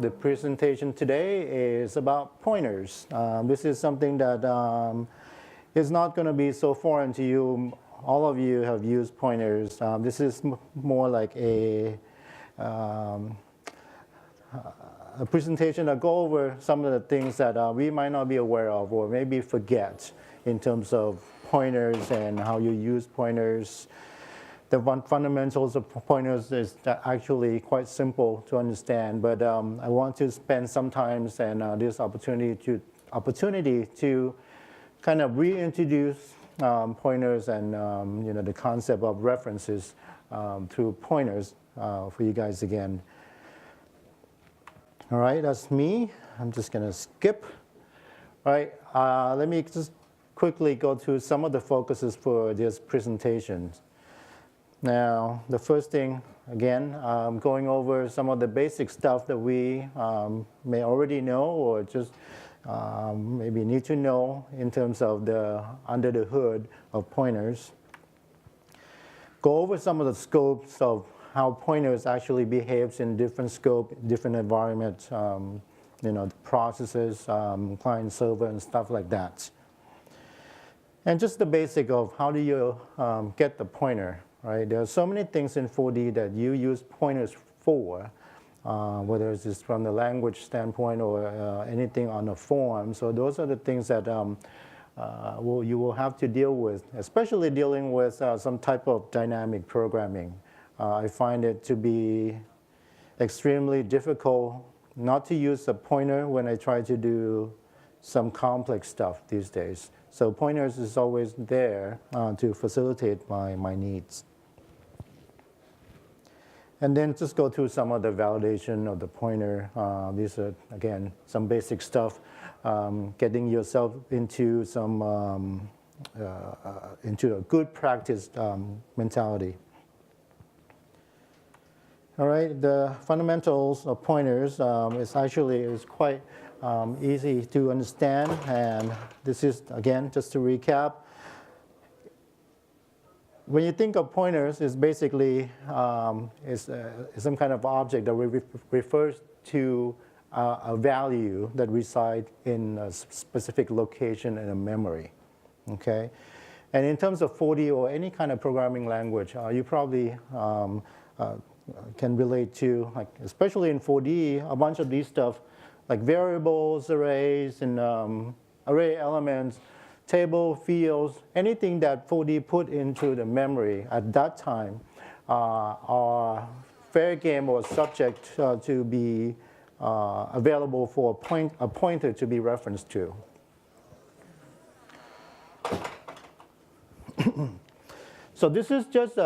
the presentation today is about pointers. This is something that is not going to be so foreign to you. All of you have used pointers. This is more like a presentation that go over some of the things that we might not be aware of or maybe forget in terms of pointers and how you use pointers. The fundamentals of pointers is actually quite simple to understand, but I want to spend some time and this opportunity to kind of reintroduce pointers and the concept of references through pointers for you guys again. All right, that's me. I'm just going to skip. All right, let me just quickly go through some of the focuses for this presentation. Now, the first thing, again, going over some of the basic stuff that we may already know or just maybe need to know in terms of the under the hood of pointers. Go over some of the scopes of how pointers actually behaves in different scope, different environments, the processes, client server and stuff like that. And just the basic of how do you get the pointer, right? There are so many things in 4D that you use pointers for, whether it's from the language standpoint or anything on the form. So those are the things that you will have to deal with, especially dealing with some type of dynamic programming. I find it to be extremely difficult not to use a pointer when I try to do some complex stuff these days. So pointers is always there to facilitate my needs. And then just go through some of the validation of the pointer. These are, again, some basic stuff, getting yourself into some into a good practice mentality. All right, the fundamentals of pointers is quite easy to understand, and this is, again, just to recap. When you think of pointers, it's basically some kind of object that refers to a value that resides in a specific location in a memory, okay? And in terms of 4D or any kind of programming language, you probably can relate to, like, especially in 4D, a bunch of these stuff, like variables, arrays, and array elements, table, fields, anything that 4D put into the memory at that time are fair game or subject to be available for a pointer to be referenced to. So this is just,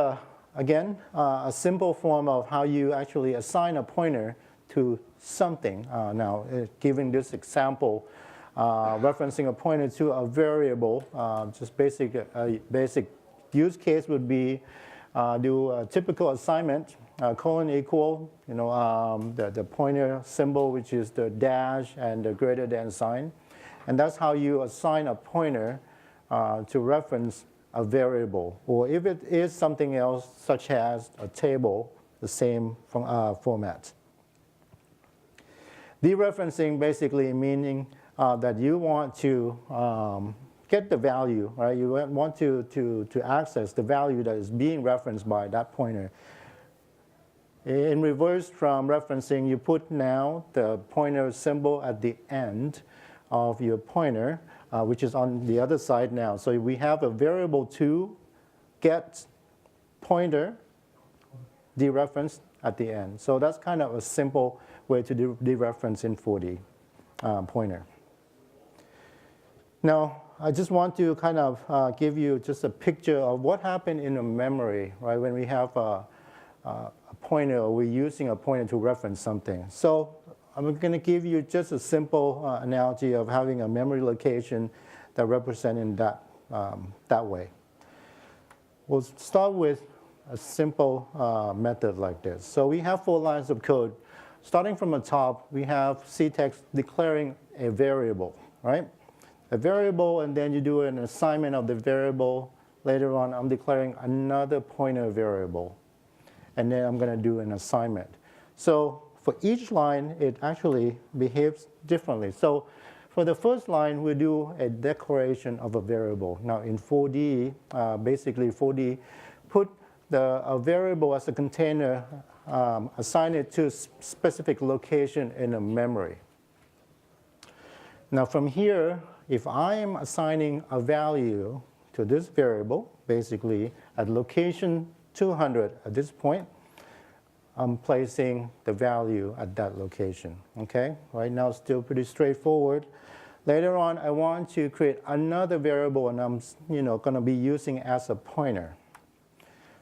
again, a simple form of how you actually assign a pointer to something. Now, giving this example, referencing a pointer to a variable, just basic use case would be do a typical assignment, colon equal, the pointer symbol, which is the dash and the greater than sign. And that's how you assign a pointer to reference a variable, or if it is something else, such as a table, the same format. Dereferencing basically meaning that you want to get the value, right? You want to access the value that is being referenced by that pointer. In reverse from referencing, you put now the pointer symbol at the end of your pointer, which is on the other side now. So we have a variable to get pointer dereferenced at the end. So that's kind of a simple way to dereference in 4D pointer. Now, I just want to kind of give you just a picture of what happened in a memory, right? When we have a pointer, or we're using a pointer to reference something. So I'm going to give you just a simple analogy of having a memory location that represents in that way. We'll start with a simple method like this. So we have 4 lines of code. Starting from the top, we have ctext declaring a variable, right? A variable, and then you do an assignment of the variable. Later on, I'm declaring another pointer variable. And then I'm going to do an assignment. So for each line, it actually behaves differently. So for the first line, we do a declaration of a variable. Now in 4D, basically 4D, put a variable as a container, assign it to a specific location in a memory. Now from here, if I am assigning a value to this variable, basically at location 200 at this point, I'm placing the value at that location, okay? Right now, still pretty straightforward. Later on, I want to create another variable, and I'm going to be using as a pointer.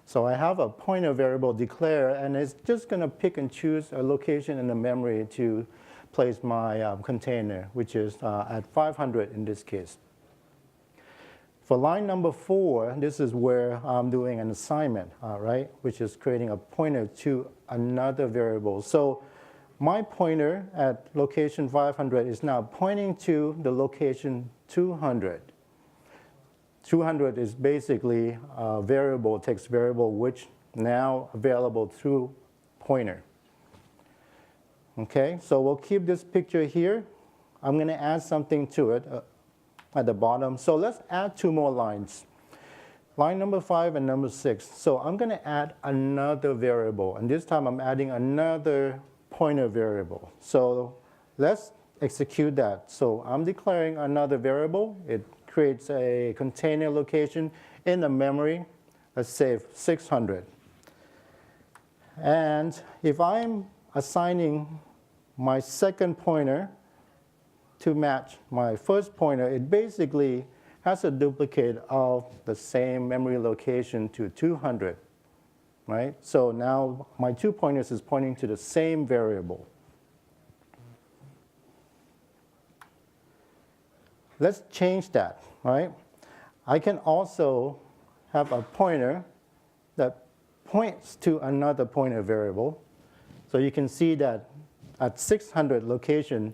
So I have a pointer variable declared, and it's just going to pick and choose a location in the memory to place my container, which is at 500 in this case. For line number 4, this is where I'm doing an assignment, right, which is creating a pointer to another variable. So my pointer at location 500 is now pointing to the location 200. 200 is basically a variable, text variable, which now available through pointer. Okay, so we'll keep this picture here. I'm going to add something to it at the bottom. So let's add 2 more lines. Line number 5 and number 6. So I'm going to add another variable, and this time I'm adding another pointer variable. So let's execute that. So I'm declaring another variable. It creates a container location in the memory. Let's say 600. And if I'm assigning my second pointer to match my first pointer, it basically has a duplicate of the same memory location to 200, right? So now my 2 pointers is pointing to the same variable. Let's change that, right? I can also have a pointer that points to another pointer variable. So you can see that at 600 location,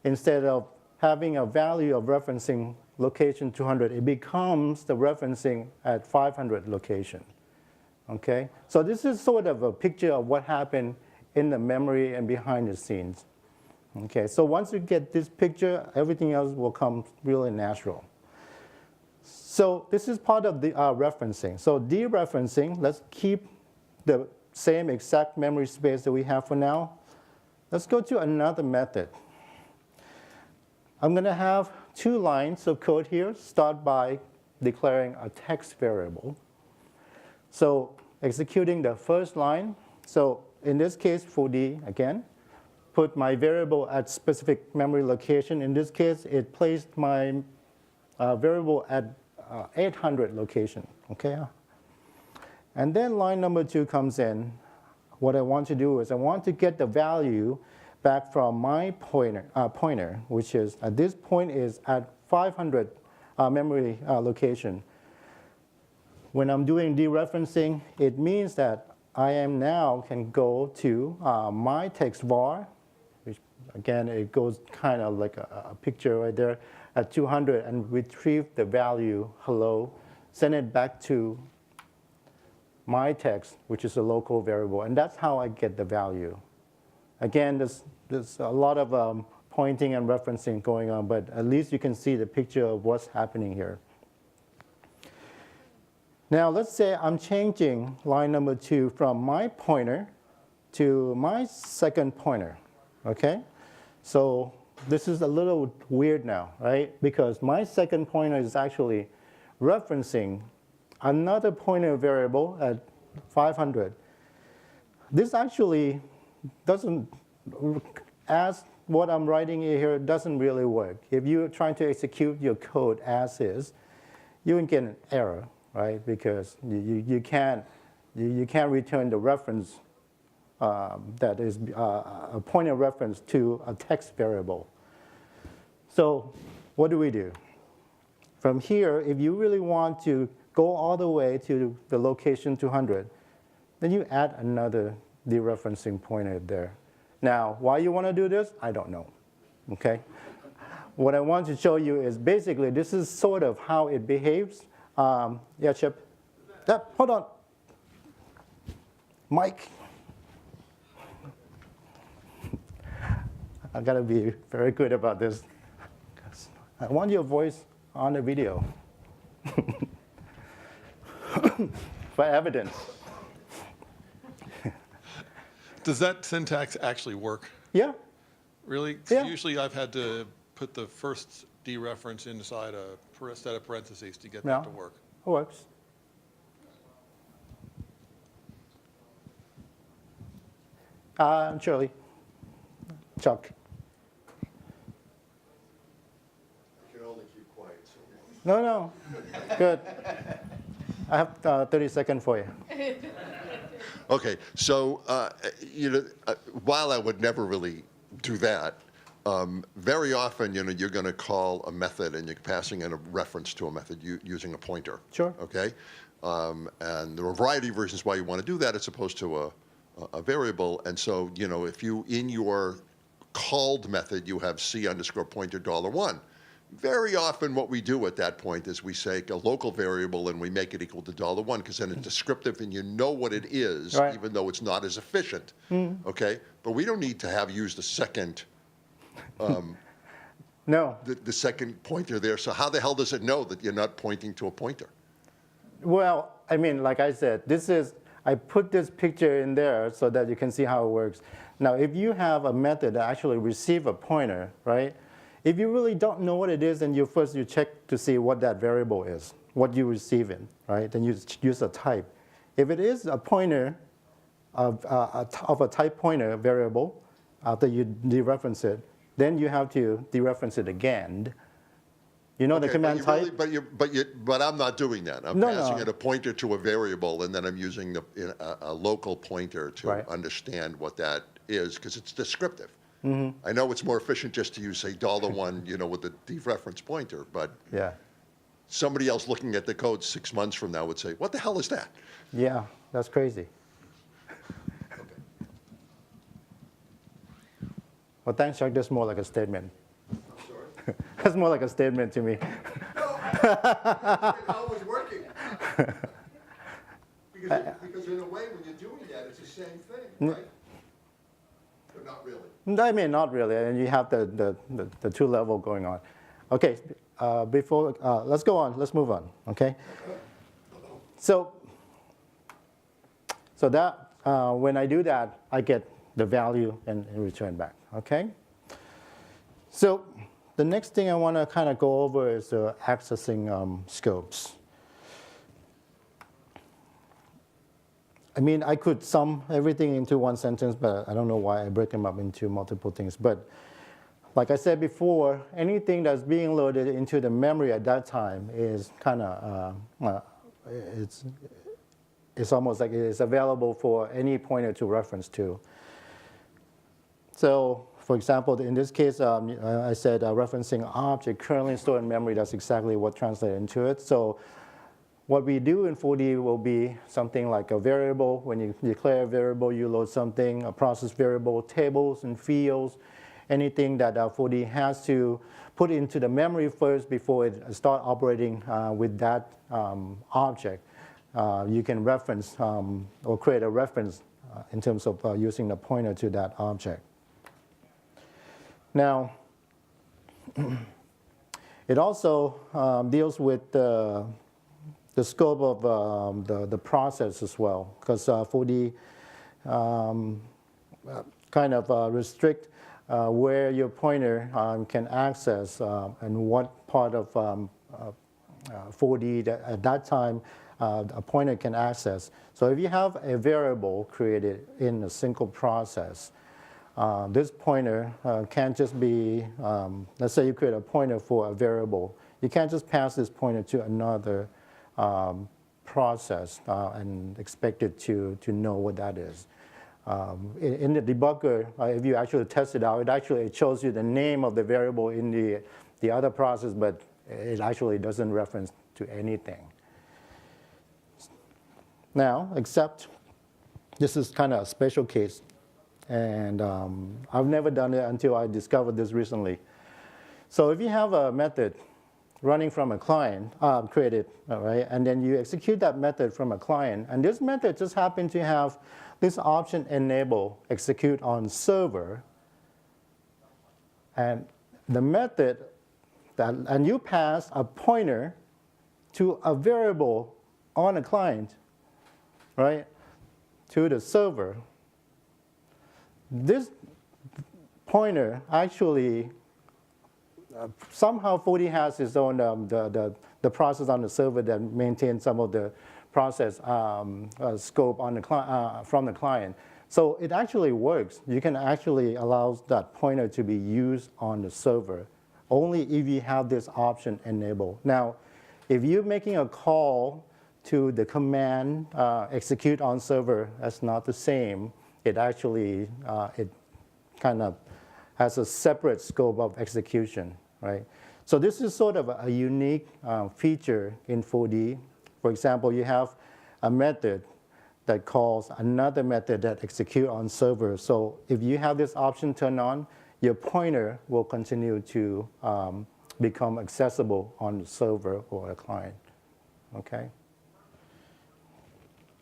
instead of having a value of referencing location 200, it becomes the referencing at 500 location, okay? So this is sort of a picture of what happened in the memory and behind the scenes. Okay, so once you get this picture, everything else will come really natural. So this is part of the referencing. So dereferencing, let's keep the same exact memory space that we have for now. Let's go to another method. I'm going to have 2 lines of code here. Start by declaring a text variable. So executing the first line. So in this case, 4D again. Put my variable at specific memory location. In this case, it placed my variable at 800 location, okay? And then line number 2 comes in. What I want to do is I want to get the value back from my pointer, which is at this point is at 500 memory location. When I'm doing dereferencing, it means that I am now can go to my text var, which again, it goes kind of like a picture right there at 200 and retrieve the value hello, send it back to my text, which is a local variable, and that's how I get the value. Again, there's a lot of pointing and referencing going on, but at least you can see the picture of what's happening here. Now let's say I'm changing line number 2 from my pointer to my second pointer, okay? So this is a little weird now, right? Because my second pointer is actually referencing another pointer variable at 500. This actually doesn't, as what I'm writing here, doesn't really work. If you're trying to execute your code as is, you will get an error, right? Because you can't return the reference that is a pointer reference to a text variable. So what do? From here, if you really want to go all the way to the location 200, then you add another dereferencing pointer there. Now, why you want to do this, I don't know, okay? What I want to show you is basically this is sort of how it behaves. Yeah, Chip? Yep, hold on. Mike. I gotta be very good about this. I want your voice on the video for evidence. Does that syntax actually work? Yeah. Really? 'Cause Yeah. usually I've had to put the first dereference inside a set of parentheses to get Yeah. that to work. It works. Shirley. Chuck. I can only keep quiet so No, long. no. Good. I have 30 seconds for you. Okay, so while I would never really do that, very often you're going to call a method and you're passing in a reference to a method using a pointer. Sure. Okay, and there are a variety of reasons why you want to do that as opposed to a variable. And so if you in your called method you have C_pointer $1. Very often what we do at that point is we say a local variable and we make it equal to $1 because then it's descriptive and you know what it is, right. even though it's not as efficient. Okay, but we don't need to have used a second No. the second pointer there. So how the hell does it know that you're not pointing to a pointer? Well, I mean, like I said, I put this picture in there so that you can see how it works. Now, if you have a method that actually receive a pointer, right? If you really don't know what it is, then you check to see what that variable is, what you receive in, right? Then you use a type. If it is a pointer of a type pointer variable, after you dereference it, then you have to dereference it again. You know the command type? But I'm not doing that. I'm passing it a pointer to a variable, and then I'm using a local pointer to understand what that is, because it's descriptive. I know it's more efficient just to use, say, $1, with the dereference pointer, but somebody else looking at the code 6 months from now would say, what the hell is that? Yeah, that's crazy. Well, thanks, Chuck. That's more like a statement. I'm sorry? That's more like a statement to me. No, how it was working. Because in a way, when you're doing that, it's the same thing, right? But not really. I mean, not really, and you have the two level going on. Okay, let's go on. Let's move on. Okay. So that when I do that, I get the value and return back. Okay. So the next thing I want to kind of go over is accessing scopes. I mean, I could sum everything into one sentence, but I don't know why I break them up into multiple things. But like I said before, anything that's being loaded into the memory at that time is kind of, it's almost like it's available for any pointer to reference to. So for example, in this case, I said referencing object currently stored in memory. That's exactly what translated into it. So what we do in 4D will be something like a variable. When you declare a variable, you load something, a process variable, tables and fields, anything that 4D has to put into the memory first before it start operating with that object. You can reference or create a reference in terms of using the pointer to that object. Now, it also deals with the scope of the process as well, because 4D kind of restrict where your pointer can access and what part of 4D that at that time a pointer can access. So if you have a variable created in a single process, this pointer can't just be, let's say you create a pointer for a variable. You can't just pass this pointer to another process and expect it to know what that is. In the debugger, if you actually test it out, it shows you the name of the variable in the other process, but it actually doesn't reference to anything. Now, except this is kind of a special case, and I've never done it until I discovered this recently. So if you have a method running from a client, created, all right, and then you execute that method from a client, and this method just happened to have this option enable execute on server, And the method and you pass a pointer to a variable on a client, right, to the server. This pointer actually somehow Fodi has its own the process on the server that maintains some of the process scope on the from the client. So it actually works. You can actually allow that pointer to be used on the server only if you have this option enabled. Now, if you're making a call to the command execute on server, that's not the same. It actually, it kind of has a separate scope of execution, right? So this is sort of a unique feature in 4D. For example, you have a method that calls another method that execute on server. So if you have this option turned on, your pointer will continue to become accessible on the server or a client, okay?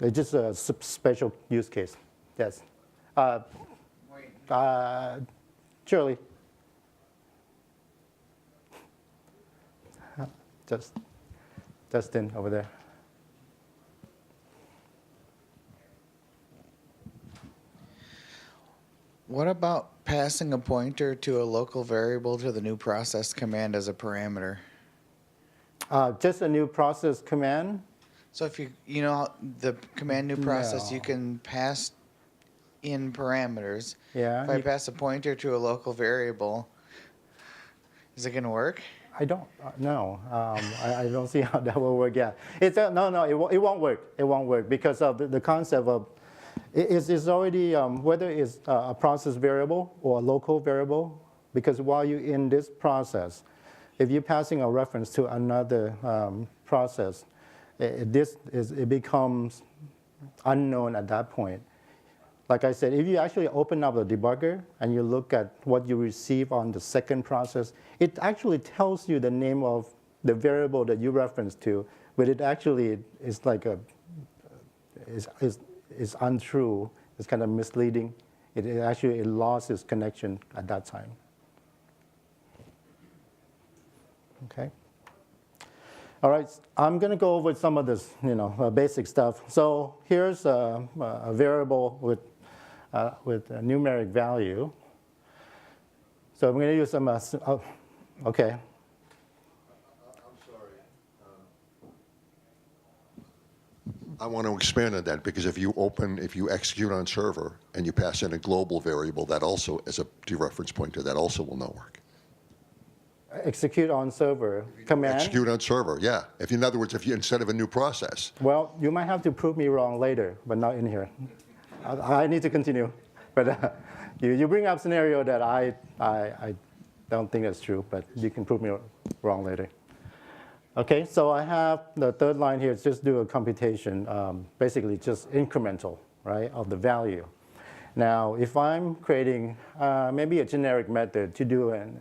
It's just a special use case, yes. Shirley. Justin over there. What about passing a pointer to a local variable to the new process command as a parameter? Just a new process command? So if you know the command new process, No. you can pass in parameters. Yeah. If I pass a pointer to a local variable, is it going to work? I don't know. I don't see how that will work yet. No, it won't work. It won't work because of the concept of it's already, whether it's a process variable or a local variable, because while you're in this process, if you're passing a reference to another process, it becomes unknown at that point. Like I said, if you actually open up the debugger and you look at what you receive on the second process, it actually tells you the name of the variable that you reference to, but it actually is like is untrue. It's kind of misleading. It actually lost its connection at that time. Okay. All right, I'm going to go over some of this, basic stuff. So here's a variable with a numeric value. So I'm going to use some, okay. I'm sorry. I want to expand on that because if you execute on server and you pass in a global variable, that also, as a dereference pointer, that also will not work. Execute on server command. Execute on server, yeah. In other words, instead of a new process. Well, you might have to prove me wrong later, but not in here. I need to continue. But you bring up scenario that I don't think that's true, but you can prove me wrong later. Okay, so I have the third line here. It's just do a computation, basically just incremental, right, of the value. Now, if I'm creating maybe a generic method to do an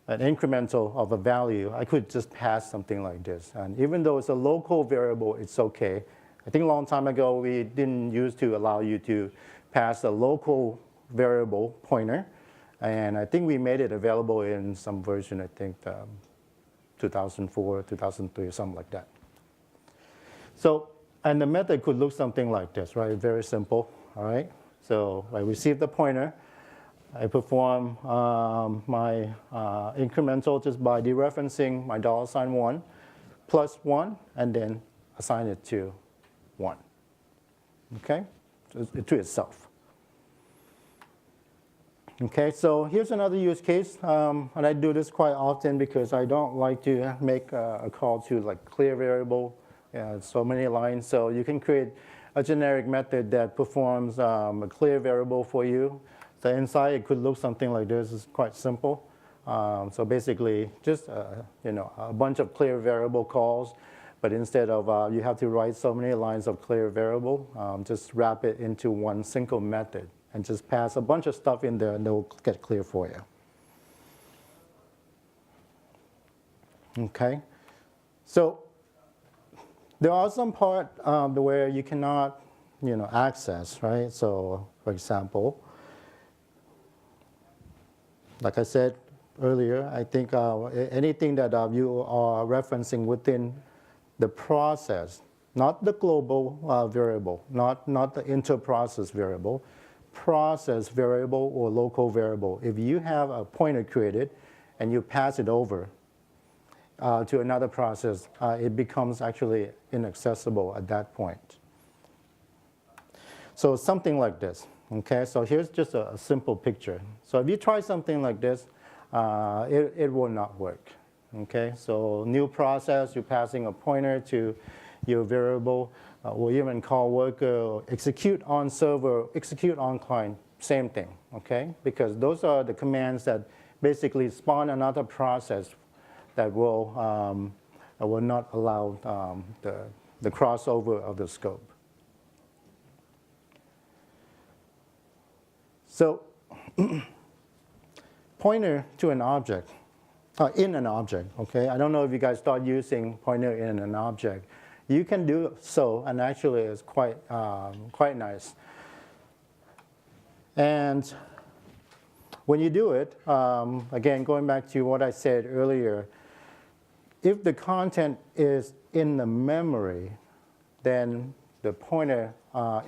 incremental of a value, I could just pass something like this. And even though it's a local variable, it's okay. I think a long time ago, we didn't used to allow you to pass a local variable pointer. And I think we made it available in some version, I think 2004, 2003, or something like that. So, and the method could look something like this, right? Very simple, all right? So I receive the pointer. I perform my incremental just by dereferencing my $1 plus 1, and then assign it to 1, okay, to itself. Okay, so here's another use case, and I do this quite often because I don't like to make a call to like clear variable, so many lines. So you can create a generic method that performs a clear variable for you. So inside it could look something like this. It's quite simple. So basically, just a bunch of clear variable calls, but instead of you have to write so many lines of clear variable, just wrap it into one single method and just pass a bunch of stuff in there, and they'll get clear for you. Okay. So there are some part where you cannot, access, right? So for example, like I said earlier, I think anything that you are referencing within the process, not the global variable, not the inter-process variable, process variable or local variable. If you have a pointer created and you pass it over to another process, it becomes actually inaccessible at that point. So something like this, okay? So here's just a simple picture. So if you try something like this, it will not work, okay? So new process, you're passing a pointer to your variable, or even call worker, execute on server, execute on client, same thing, okay? Because those are the commands that basically spawn another process that will not allow the crossover of the scope. So pointer to an object, in an object, okay? I don't know if you guys start using pointer in an object. You can do so, and actually it's quite nice. And when you do it, again, going back to what I said earlier, if the content is in the memory, then the pointer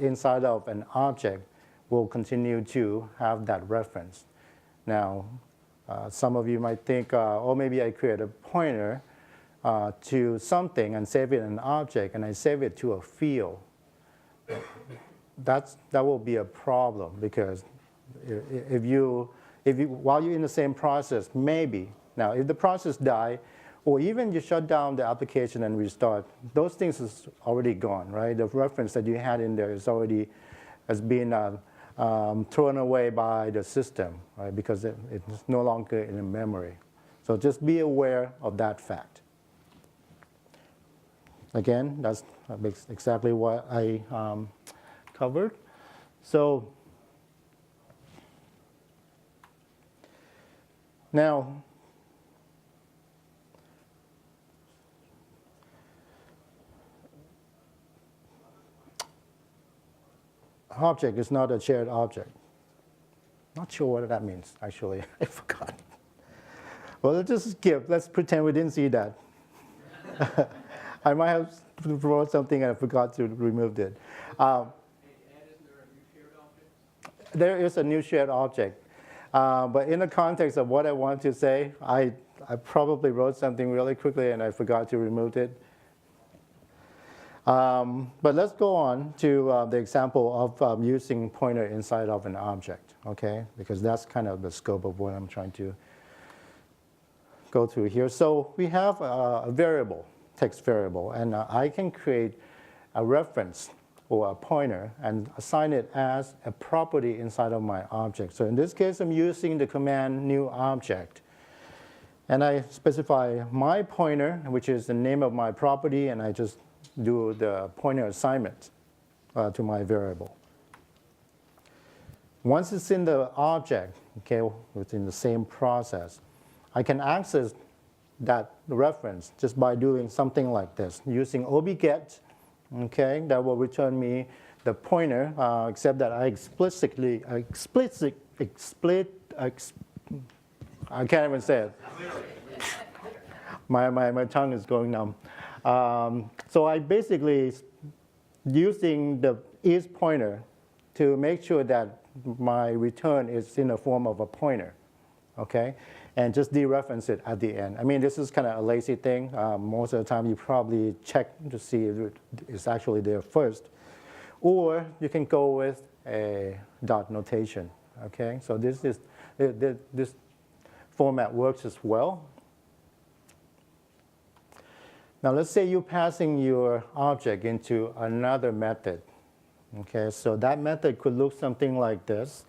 inside of an object will continue to have that reference. Now, some of you might think, oh, maybe I create a pointer to something and save it in an object, and I save it to a field. That will be a problem, because if you while you're in the same process, maybe, now if the process die, or even you shut down the application and restart, those things is already gone, right? The reference that you had in there is already has been thrown away by the system, right? Because it's no longer in the memory. So just be aware of that fact. Again, that's exactly what I covered. So now, object is not a shared object. Not sure what that means, actually. I forgot. Well, let's just skip. Let's pretend we didn't see that. I might have wrote something and I forgot to remove it. There is a new shared object. But in the context of what I want to say, I probably wrote something really quickly and I forgot to remove it. But let's go on to the example of using pointer inside of an object, okay? Because that's kind of the scope of what I'm trying to go through here. So we have a variable, text variable, and I can create a reference or a pointer and assign it as a property inside of my object. So in this case, I'm using the command new object. And I specify my pointer, which is the name of my property, and I just do the pointer assignment to my variable. Once it's in the object, okay, within the same process, I can access that reference just by doing something like this, using obget, okay, that will return me the pointer, except that I I can't even say it. My tongue is going numb. So I basically using the is pointer to make sure that my return is in the form of a pointer, okay? And just dereference it at the end. I mean, this is kind of a lazy thing. Most of the time you probably check to see if it's actually there first. Or you can go with a dot notation, okay? So this format works as well. Now let's say you're passing your object into another method. Okay, so that method could look something like this.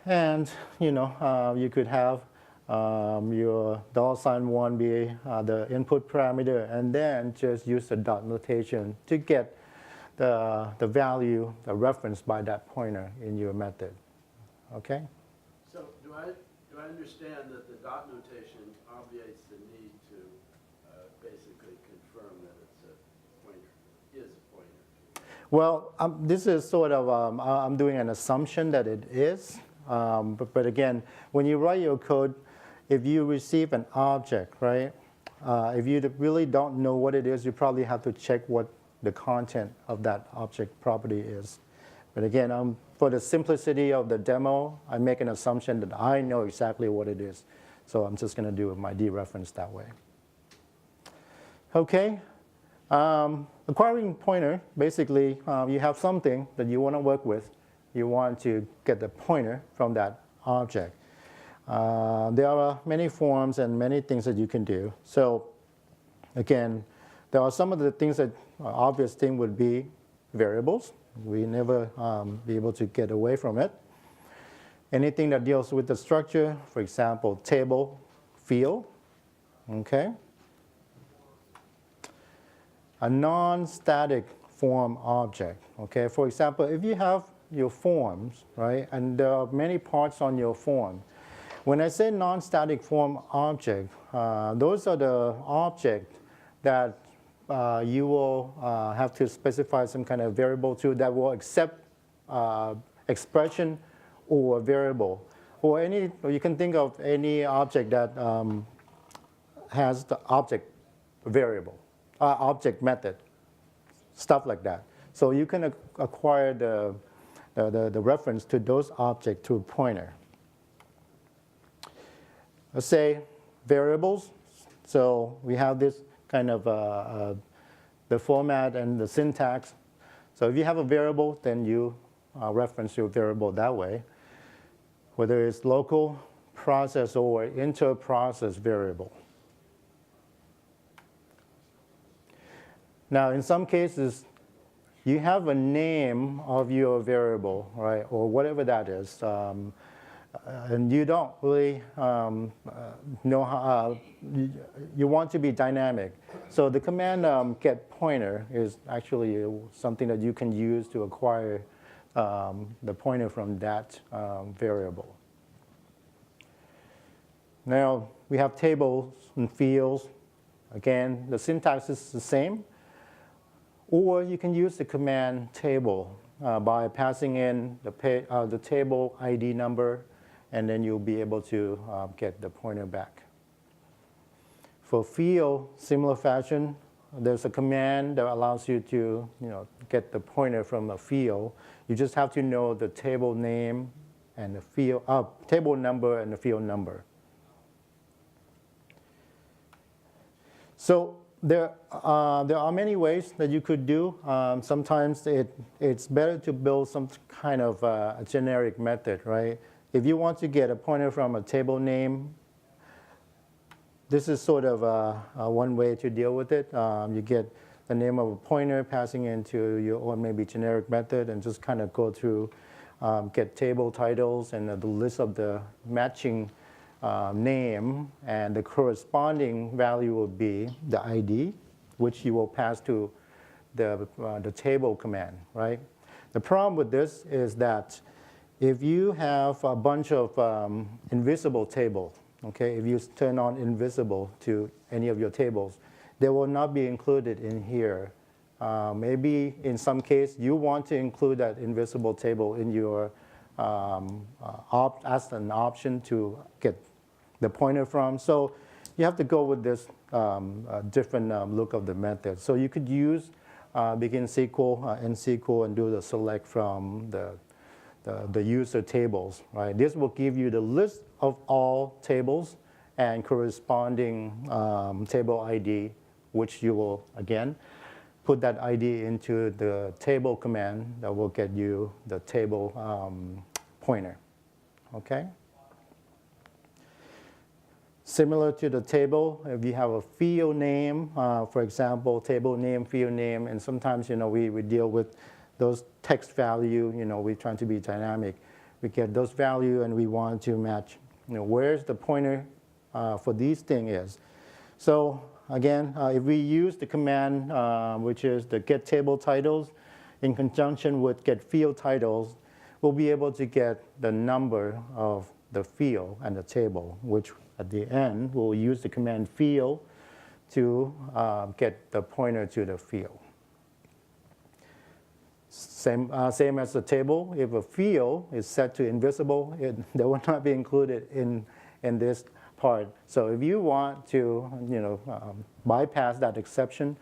And you could have your $1 be the input parameter, and then just use the dot notation to get the value, the reference by that pointer in your method. Okay? So do I understand that the dot notation obviates the need to basically confirm that it's a pointer, is a pointer? Well, this is sort of, I'm doing an assumption that it is. But again, when you write your code, if you receive an object, right? If you really don't know what it is, you probably have to check what the content of that object property is. But again, for the simplicity of the demo, I make an assumption that I know exactly what it is. So I'm just going to do my dereference that way. Okay. Acquiring pointer, basically, you have something that you want to work with. You want to get the pointer from that object. There are many forms and many things that you can do. So again, there are some of the things that obvious thing would be variables. We never be able to get away from it. Anything that deals with the structure, for example, table, field, okay? A non-static form object, okay? For example, if you have your forms, right, and there are many parts on your form. When I say non-static form object, those are the objects that you will have to specify some kind of variable to that will accept expression or variable. Or you can think of any object that has the object variable, object method, stuff like that. So you can acquire the reference to those objects through pointer. Let's say variables. So we have this kind of the format and the syntax. So if you have a variable, then you reference your variable that way, whether it's local, process, or inter-process variable. Now, in some cases, you have a name of your variable, right, or whatever that is, and you don't really know how, you want to be dynamic. So the command get pointer is actually something that you can use to acquire the pointer from that variable. Now, we have tables and fields. Again, the syntax is the same. Or you can use the command table by passing in the table ID number, and then you'll be able to get the pointer back. For field, similar fashion, there's a command that allows you to get the pointer from a field. You just have to know the table name and the field, table number and the field number. So there are many ways that you could do. Sometimes it's better to build some kind of a generic method, right? If you want to get a pointer from a table name, this is sort of one way to deal with it. You get the name of a pointer passing into your own maybe generic method and just kind of go through, get table titles and the list of the matching name, and the corresponding value will be the ID, which you will pass to the table command, right? The problem with this is that if you have a bunch of invisible tables, okay, if you turn on invisible to any of your tables, they will not be included in here. Maybe in some case you want to include that invisible table in your as an option to get the pointer from. So you have to go with this different look of the method. So you could use begin SQL, end SQL, and do the select from the user tables, right? This will give you the list of all tables and corresponding table ID, which you will, again, put that ID into the table command that will get you the table pointer, okay? Similar to the table, if you have a field name, for example, table name, field name, and sometimes we deal with those text value, we're trying to be dynamic. We get those value and we want to match, where's the pointer for these things is. So again, if we use the command, which is the get table titles, in conjunction with get field titles, we'll be able to get the number of the field and the table, which at the end, we'll use the command field to get the pointer to the field. Same as the table. If a field is set to invisible, they will not be included in this part. So if you want to, bypass that exception,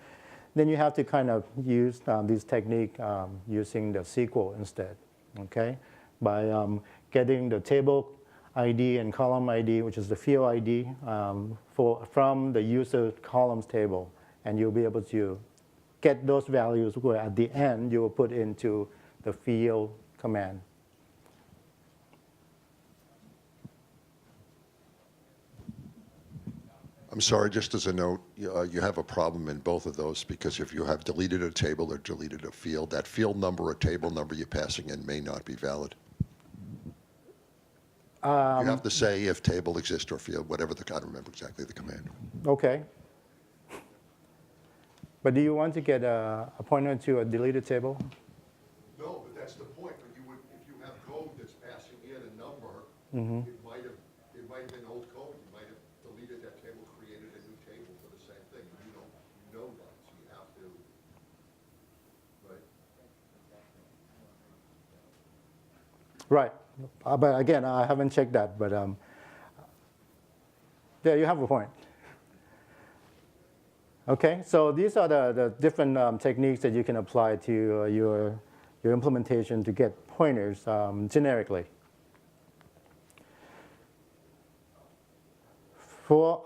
then you have to kind of use this technique using the SQL instead, okay? By getting the table ID and column ID, which is the field ID, from the user columns table, and you'll be able to get those values where at the end you will put into the field command. I'm sorry, just as a note, you have a problem in both of those because if you have deleted a table or deleted a field, that field number or table number you're passing in may not be valid. You have to say if table exists or field, whatever I don't remember exactly the command. Okay. But do you want to get a pointer to a deleted table? No, but that's the point. But if you have code that's passing in a number, it might have been old code. You might have deleted that table, created a new table for the same thing. You don't know that, so you have to, right? Right. But again, I haven't checked that. But yeah, you have a point. Okay, so these are the different techniques that you can apply to your implementation to get pointers generically. For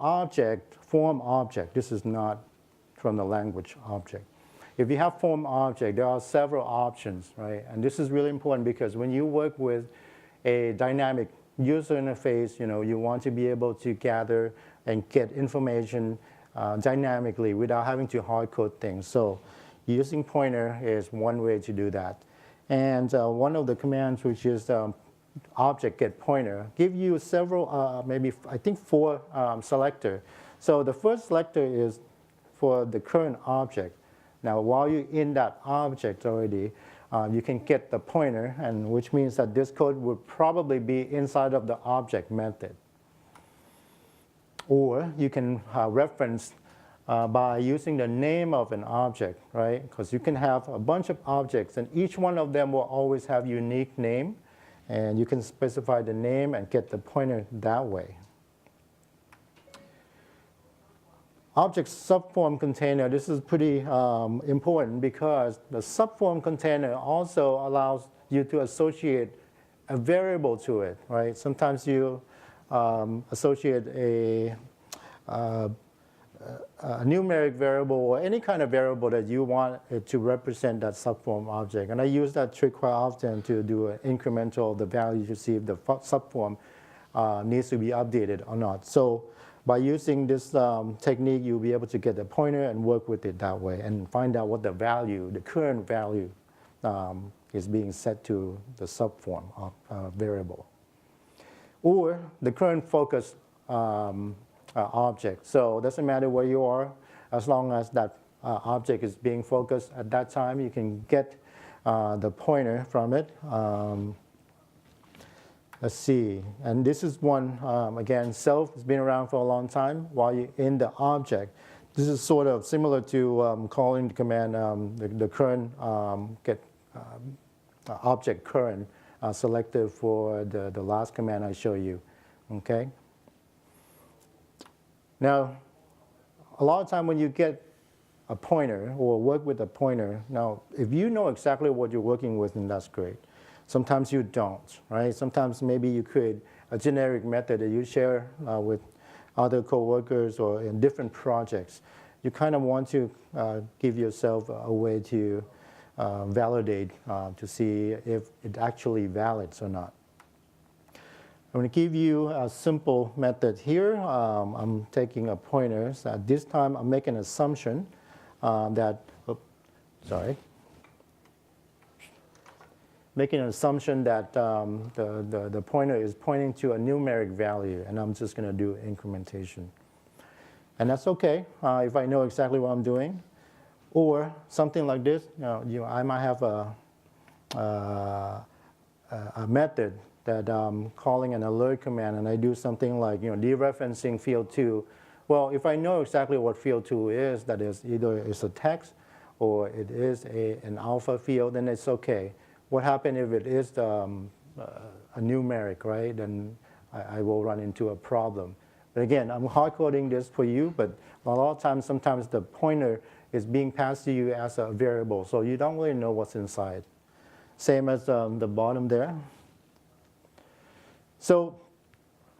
form object, this is not from the language object. If you have form object, there are several options, right? And this is really important because when you work with a dynamic user interface, you want to be able to gather and get information dynamically without having to hard code things. So using pointer is one way to do that. And one of the commands, which is object get pointer, give you several, maybe I think 4 selector. So the first selector is for the current object. Now while you're in that object already, you can get the pointer, and which means that this code would probably be inside of the object method. Or you can reference by using the name of an object, right? Because you can have a bunch of objects, and each one of them will always have unique name, and you can specify the name and get the pointer that way. Object subform container, this is pretty important because the subform container also allows you to associate a variable to it, right? Sometimes you associate a numeric variable or any kind of variable that you want it to represent that subform object. And I use that trick quite often to do an incremental, the value to see if the subform needs to be updated or not. So by using this technique, you'll be able to get the pointer and work with it that way and find out what the value, the current value is being set to the subform variable. Or the current focus object. So it doesn't matter where you are, as long as that object is being focused at that time, you can get the pointer from it. Let's see, and this is one, again, self has been around for a long time while you're in the object. This is sort of similar to calling the command, the current, get object current selected for the last command I show you, okay? Now, a lot of time when you get a pointer or work with a pointer, now, if you know exactly what you're working with, then that's great. Sometimes you don't, right? Sometimes maybe you create a generic method that you share with other coworkers or in different projects. You kind of want to give yourself a way to validate to see if it actually validates or not. I'm going to give you a simple method here. I'm taking a pointer. So at this time, I'm making an assumption making an assumption that the pointer is pointing to a numeric value, and I'm just going to do incrementation. And that's okay if I know exactly what I'm doing. Or something like this, I might have a method that I'm calling an alert command, and I do something like dereferencing field 2. Well, if I know exactly what field 2 is, that is either it's a text or it is an alpha field, then it's okay. What happens if it is a numeric, right? Then I will run into a problem. But again, I'm hard coding this for you, but a lot of times, sometimes the pointer is being passed to you as a variable, so you don't really know what's inside. Same as the bottom there. So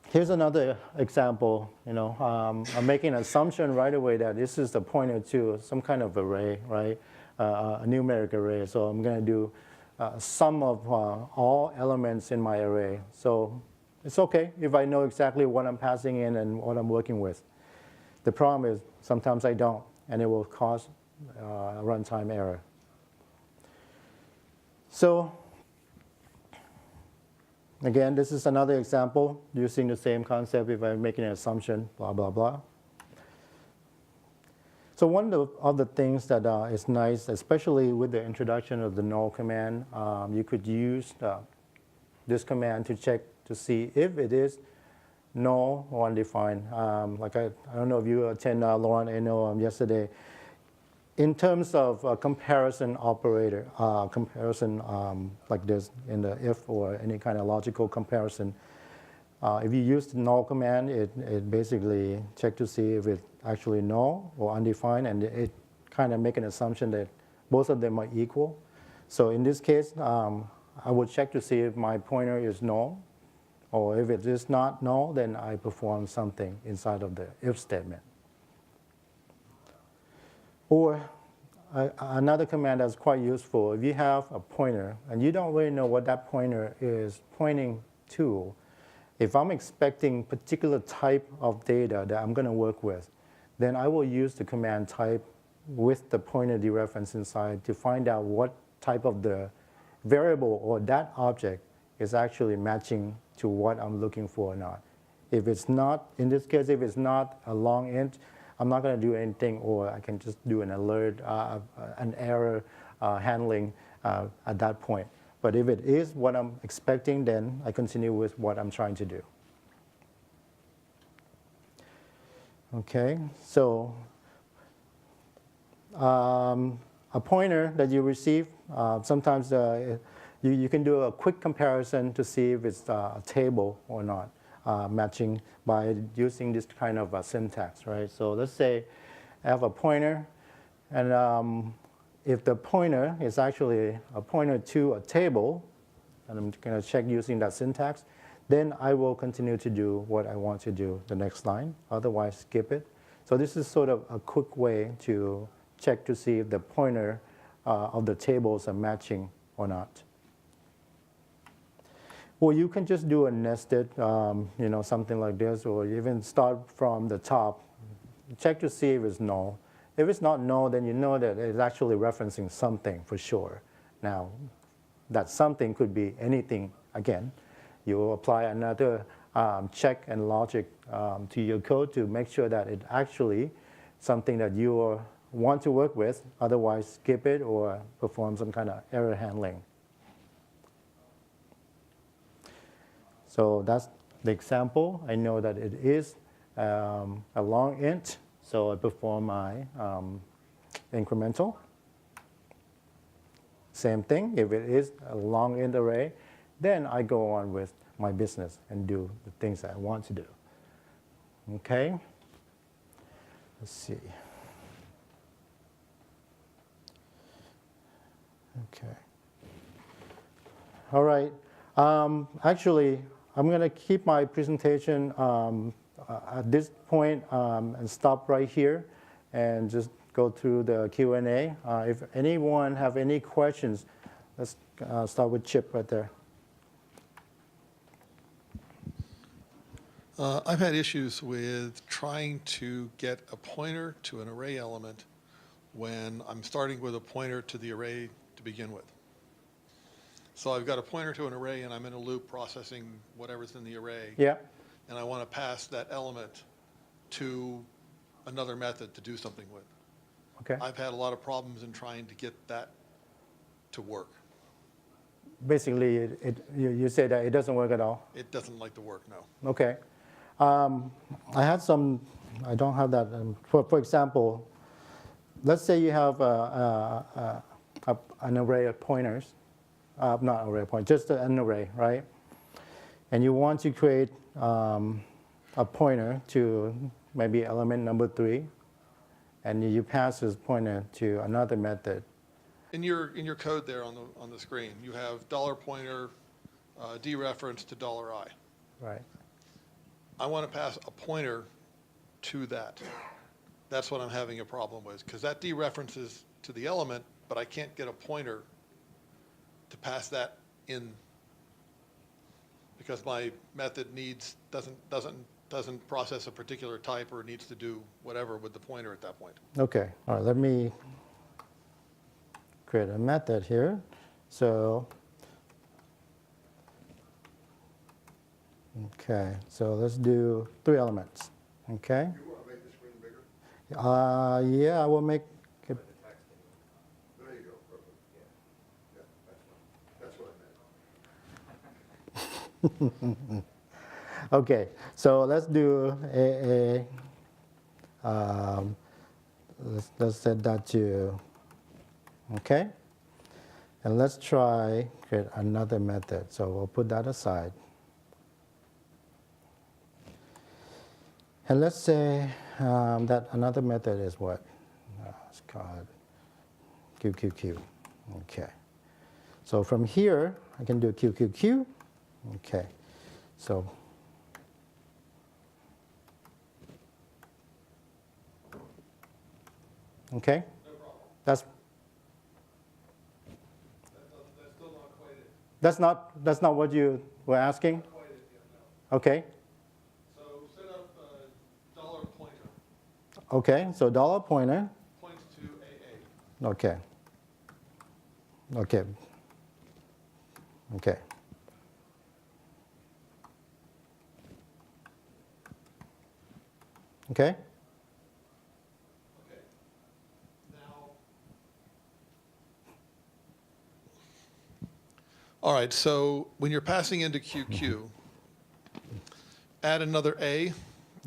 here's another example. I'm making an assumption right away that this is the pointer to some kind of array, right? A numeric array. So I'm going to do sum of all elements in my array. So it's okay if I know exactly what I'm passing in and what I'm working with. The problem is sometimes I don't, and it will cause a runtime error. So again, this is another example using the same concept if I'm making an assumption, blah, blah, blah. So one of the things that is nice, especially with the introduction of the null command, you could use this command to check to see if it is null or undefined. Like I don't know if you attend Lauren, I know yesterday. In terms of a comparison operator, comparison like this in the if or any kind of logical comparison, if you use the null command, it basically checks to see if it's actually null or undefined, and it kind of make an assumption that both of them are equal. So in this case, I would check to see if my pointer is null, or if it is not null, then I perform something inside of the if statement. Or another command that's quite useful, if you have a pointer and you don't really know what that pointer is pointing to, if I'm expecting particular type of data that I'm going to work with, then I will use the command type with the pointer dereference inside to find out what type of the variable or that object is actually matching to what I'm looking for or not. If it's not, in this case, if it's not a long int, I'm not going to do anything, or I can just do an alert, an error handling at that point. But if it is what I'm expecting, then I continue with what I'm trying to do. Okay, so a pointer that you receive, sometimes you can do a quick comparison to see if it's a table or not, matching by using this kind of syntax, right? So let's say I have a pointer, and if the pointer is actually a pointer to a table, and I'm going to check using that syntax, then I will continue to do what I want to do the next line, otherwise skip it. So this is sort of a quick way to check to see if the pointer of the tables are matching or not. Or you can just do a nested, something like this, or even start from the top. Check to see if it's null. If it's not null, then you know that it's actually referencing something for sure. Now, that something could be anything again. You will apply another check and logic to your code to make sure that it actually something that you want to work with, otherwise skip it or perform some kind of error handling. So that's the example. I know that it is a long int, so I perform my incremental. Same thing, if it is a long int array, then I go on with my business and do the things that I want to do. Okay? Let's see. Okay. All right. Actually, I'm going to keep my presentation at this point and stop right here and just go through the Q&A. If anyone have any questions, let's start with Chip right there. I've had issues with trying to get a pointer to an array element when I'm starting with a pointer to the array to begin with. So I've got a pointer to an array, and I'm in a loop processing whatever's in the array. Yeah. And I want to pass that element to another method to do something with. Okay. I've had a lot of problems in trying to get that to work. Basically, you say that it doesn't work at all? It doesn't like to work, no. Okay. I had some, I don't have that. For example, let's say you have an array of pointers, not array of pointers, just an array, right? And you want to create a pointer to maybe element number 3, and you pass this pointer to another method. In your code there on the screen, you have $pointer dereference to $I. Right. I want to pass a pointer to that. That's what I'm having a problem with, because that dereferences to the element, but I can't get a pointer to pass that in because my method doesn't process a particular type or needs to do whatever with the pointer at that point. Okay, all right, let me create a method here. So, okay, so let's do 3 elements, okay? You want to make the screen bigger? Yeah, I will make it. There you go, perfect. Yeah, that's what I meant. Okay, so let's do let's set that to, okay? And let's try create another method. So we'll put that aside. And let's say that another method is what? It's called QQQ. Okay. So from here, I can do QQQ. Okay. So okay. No problem. That's Still not quite it. that's not what you were asking? Not quite it yet, no. Okay. So set up a $pointer. Okay. So dollar pointer. Points to AA. Okay. Okay. Okay. Okay. Okay. Now. All right, so when you're passing into QQ, add another A.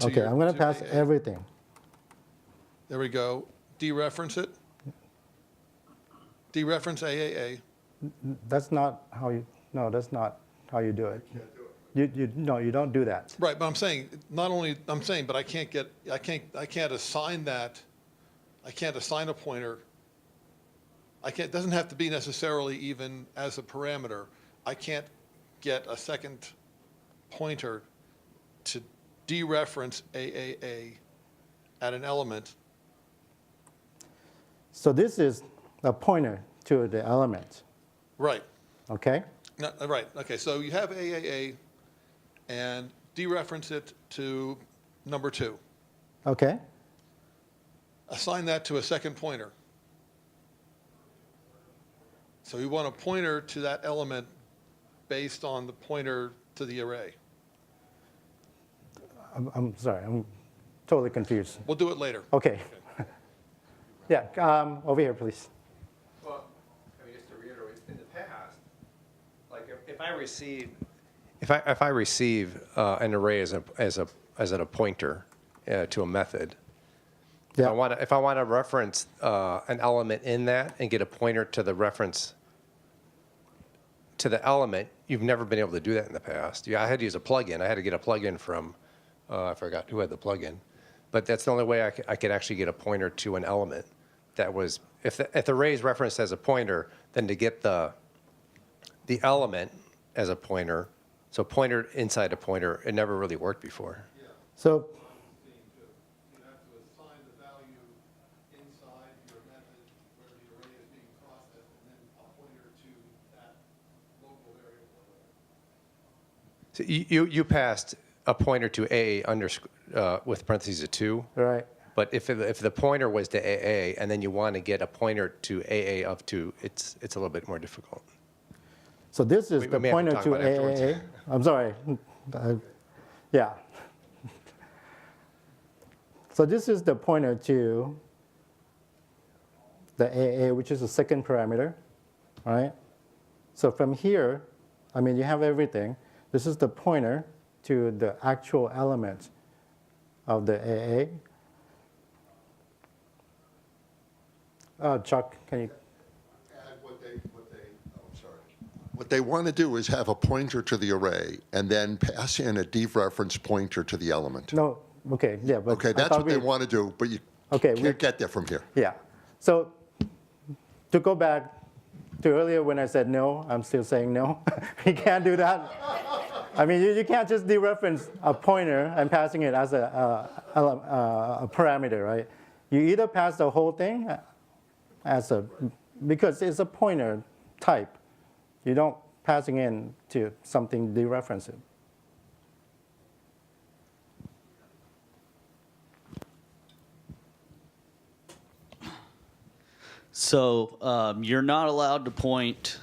to Okay, your- I'm going to to pass AA. everything. There we go. Dereference it. Dereference AAA. That's not how you. No, that's not how you do it. No, you don't do that. Right, but I'm saying but I can't assign that. I can't assign a pointer. It doesn't have to be necessarily even as a parameter. I can't get a second pointer to dereference AAA at an element. So this is a pointer to the element. Right. Okay. No, right. Okay. So you have AAA, and dereference it to number 2. Okay. Assign that to a second pointer. So we want a pointer to that element based on the pointer to the array. I'm sorry. I'm totally confused. We'll do it later. Okay. Yeah. Over here, please. Well, I mean, just to reiterate, in the past, like if I receive an array as a pointer to a method, Yeah. if I want to reference an element in that and get a pointer to the reference to the element, you've never been able to do that in the past. I had to use a plugin. I had to get a plugin from I forgot who had the plugin, but that's the only way I could actually get a pointer to an element. That was if the array is referenced as a pointer, then to get the element as a pointer, so pointer inside a pointer, it never really worked before. So You have to assign the value inside your method where the array is being processed, and then a pointer to that local variable. So you passed a pointer to AA with parentheses of 2. right. But if the pointer was to AA and then you want to get a pointer to AA of 2, it's a little bit more difficult. So this is We the may have to pointer talk to about it afterwards. AAA. I'm sorry. Yeah. So this is the pointer to the AA, which is the second parameter, right? So from here, I mean, you have everything. This is the pointer to the actual element of the AA. Chuck, can you? And what they want to do is have a pointer to the array and then pass in a dereference pointer to the element. No, okay, yeah. But Okay, that's what they want to do, but you can't get there from here. Yeah. So to go back to earlier when I said no, I'm still saying no. You can't do that. I mean, you can't just dereference a pointer and passing it as a parameter, right? You either pass the whole thing because it's a pointer type. You don't passing in to something dereferencing. So you're not allowed to point.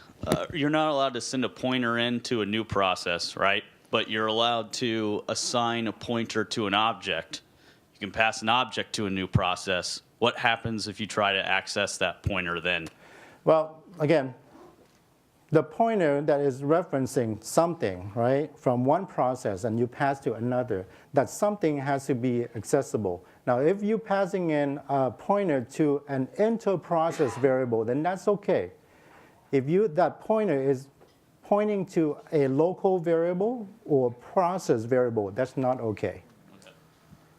You're not allowed to send a pointer into a new process, right? But you're allowed to assign a pointer to an object. You can pass an object to a new process. What happens if you try to access that pointer then? Well, again, the pointer that is referencing something, right, from one process and you pass to another, that something has to be accessible. Now, if you're passing in a pointer to an inter-process variable, then that's okay. If that pointer is pointing to a local variable or process variable, that's not okay.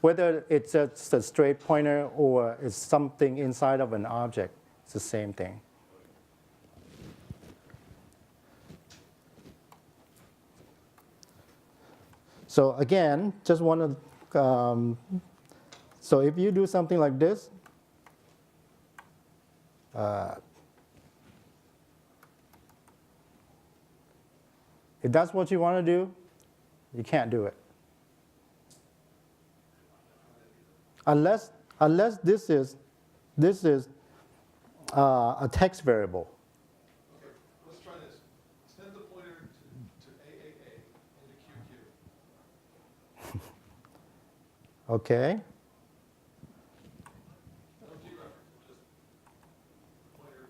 Whether it's just a straight pointer or it's something inside of an object, it's the same thing. So again, just want to, so if you do something like this, if that's what you want to do, you can't do it. Unless this is a text variable. Okay, let's try this. Send the pointer to AAA into QQ. Okay. No dereference, just pointer.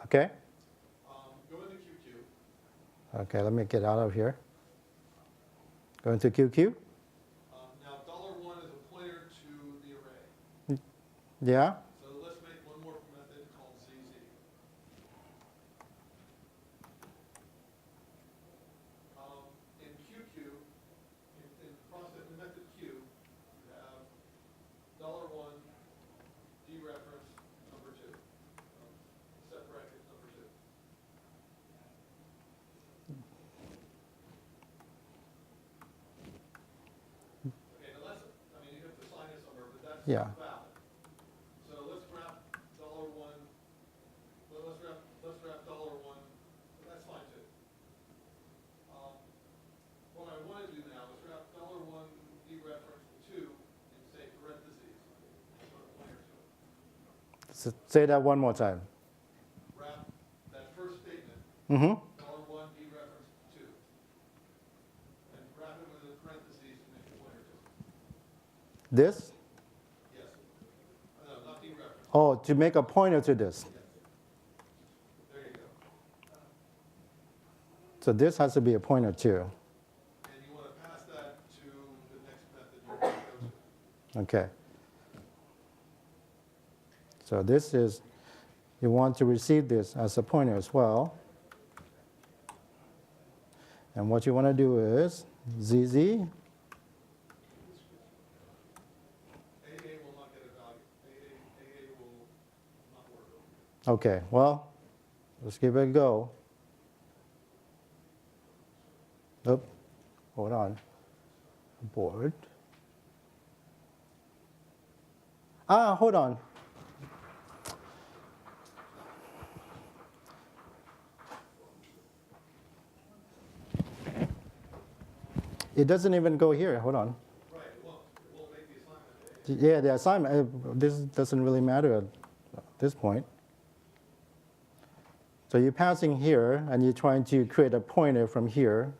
Okay. Go into QQ. Okay, let me get out of here. Go into QQ. Now, $1 is a pointer to the array. Yeah. So let's make one more method called ZZ. In QQ, in process in method Q, you have $1 dereference number 2, set bracket number 2. Okay, now let's, I mean, you have to sign it somewhere, but that's Yeah. valid. So let's wrap $1, well, let's wrap $1, that's fine too. What I want to do now is wrap $1 dereference 2 in, say, parentheses, and put a pointer to it. So say that one more time. Wrap that first statement, Mm-hmm. $1 dereference 2, and wrap it within parentheses and make a pointer to it. This? Yes. No, not dereference. Oh, to make a pointer to this. There you go. So this has to be a pointer too. And you want to pass that to the next method you're going to go to. Okay. So this is, you want to receive this as a pointer as well. And what you want to do is ZZ. AA will not get a value. AA will not work. Okay, well, let's give it a go. Oop, hold on. Board. Hold on. It doesn't even go here. Hold on. Right, it won't make the assignment. Yeah, the assignment, this doesn't really matter at this point. So you're passing here, and you're trying to create a pointer from here.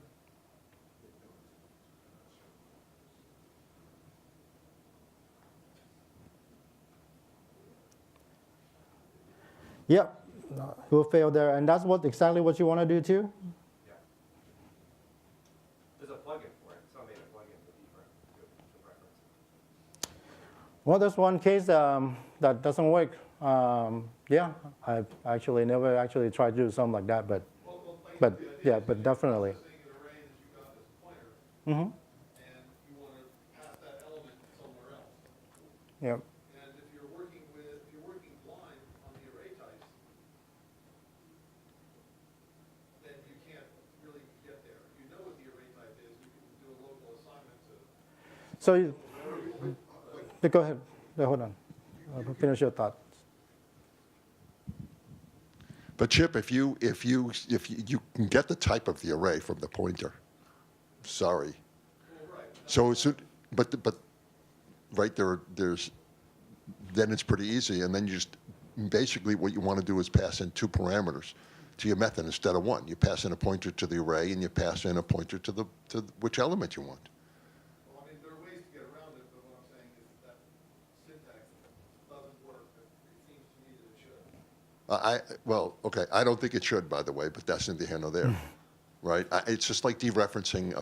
Yep, we'll fail there, and that's exactly what you want to do too? Yeah. There's a plugin for it. Somebody made a plugin for reference. Well, there's one case, that doesn't work. Yeah, I've actually never actually tried to do something like that, but yeah, but definitely. Saying an array that you got as a pointer, Mm-hmm. and you want to pass that element somewhere else. Yeah. And if you're working blind on the array types, then you can't really get there. If you know what the array type is, you can do a local assignment to. So, go ahead. Hold on. Finish your thought. But Chip, if you can get the type of the array from the pointer, sorry. So but right there's then it's pretty easy, and then you just basically what you want to do is pass in 2 parameters to your method instead of 1. You pass in a pointer to the array, and you pass in a pointer to which element you want. Well, I mean, there are ways to get around it, but what I'm saying is that syntax doesn't work. It seems to me that it should. Well, okay, I don't think it should, by the way, but that's neither here nor there, right? It's just like dereferencing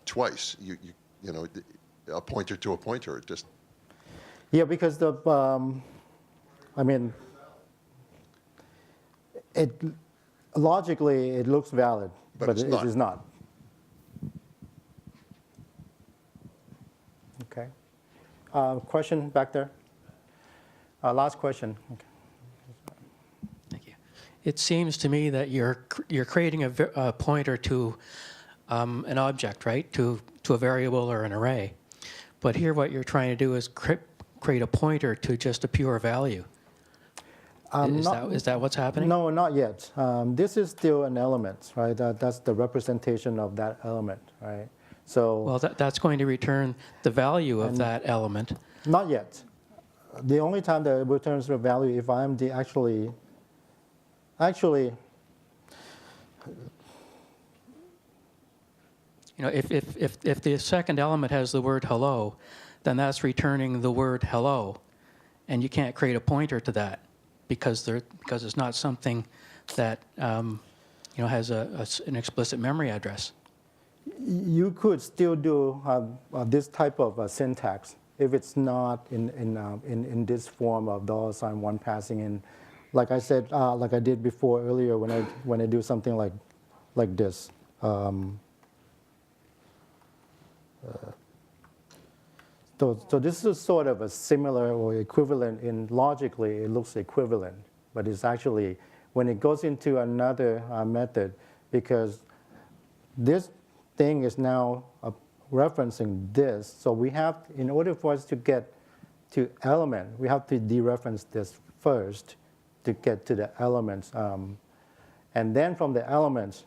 twice. You know, a pointer to a pointer. It just Yeah, because I mean, logically it looks valid, But it's it not. is not. Okay. Question back there. Last question. Okay. Thank you. It seems to me that you're creating a pointer to an object, right? To a variable or an array. But here, what you're trying to do is create a pointer to just a pure value. Is that what's happening? No, not yet. This is still an element, right? That's the representation of that element, right? So Well, that's going to return the value of that element. not yet. The only time that it returns the value if I'm the actually, You know, if the second element has the word hello, then that's returning the word hello, and you can't create a pointer to that because it's not something that has an explicit memory address. you could still do this type of syntax if it's not in this form of $1 passing in, like I said, like I did before earlier when I do something like this. So this is sort of a similar or equivalent logically it looks equivalent, but it's actually when it goes into another method, because this thing is now referencing this, so we have, in order for us to get to element, we have to dereference this first to get to the elements, and then from the elements,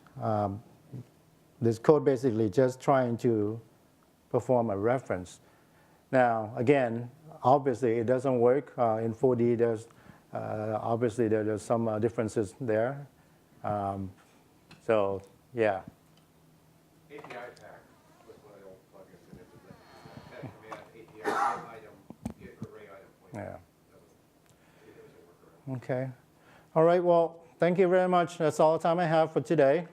this code basically just trying to perform a reference. Now, again, obviously it doesn't work in 4D. There's obviously there's some differences there. So yeah. API pack was one of the old plugins, and it was that command API item, get array item pointer. Yeah. Okay. All right. Well, thank you very much. That's all the time I have for today.